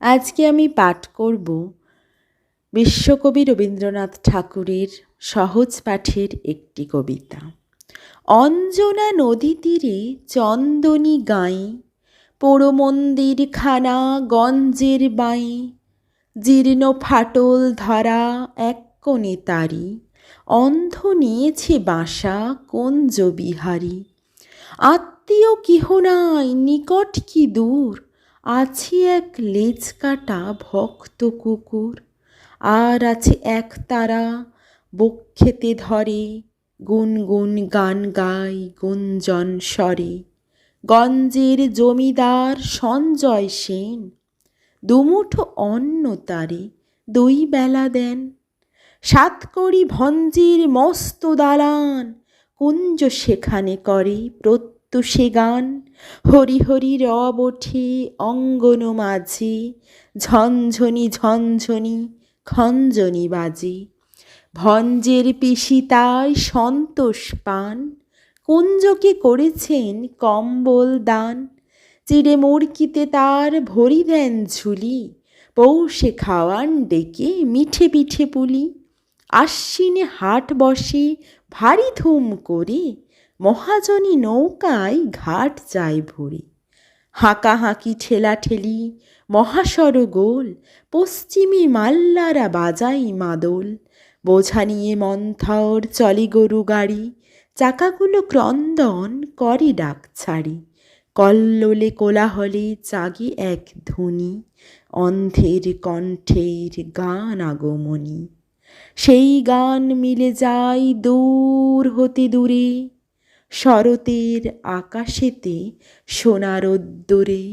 আজকে আমি পাঠ করব বিশ্বকবি রবীন্দ্রনাথ ঠাকুরের সহজ পাঠের একটি কবিতা। অঞ্জনা নদী তীরে চন্দনী গাঁয়ে, পোড়ো মন্দিরখানা গঞ্জের বাঁয়ে, জীর্ণ ফাটল ধরা এক কোণে তারি, অন্ধ নিয়েছে বাসা কুঞ্জ বিহারী। আত্মীয় কেহ নাই নিকট কি দূর, আছে এক লেজ কাটা ভক্ত কুকুর। আর আছে এক তারা বক্ষেতে ধরে, গুনগুন গান গায় গুঞ্জন স্বরে। গঞ্জের জমিদার সঞ্জয় সেন, দুমুঠো অন্ন তারে দুই বেলা দেন। সাতকড়ি ভঞ্জের মস্ত দালান, কুঞ্জ সেখানে করে প্রত্যুষে গান। হরি হরি রব ওঠে অঙ্গন মাঝে, ঝনঝনি ঝনঝনি খঞ্জনি বাজে। ভঞ্জের পিসি তাই সন্তোষ পান, কুঞ্জকে করেছেন কম্বল দান। চিড়ে মুড়কিতে তার ভরি দেন ঝুলি, পৌষে খাওয়ান ডেকে মিঠে পিঠে পুলি। আশ্বিনে হাট বসে ভারী ধুম করে, মহাজনী নৌকায় ঘাট যায় ভরে। হাঁকাহাঁকি ঠেলাঠেলি মহাসড়গোল, পশ্চিমে মাল্লারা বাজাই মাদল। বোঝা নিয়ে মন্থর চলে গরু গাড়ি, চাকাগুলো ক্রন্দন করে ডাক ছাড়ি। কল্লোলে কোলাহলে জাগে এক ধ্বনি, অন্ধের কণ্ঠের গান আগমনী। সেই গান মিলে যায় দূর হতে দূরে, শরতের আকাশেতে সোনার রোদ্দুরে।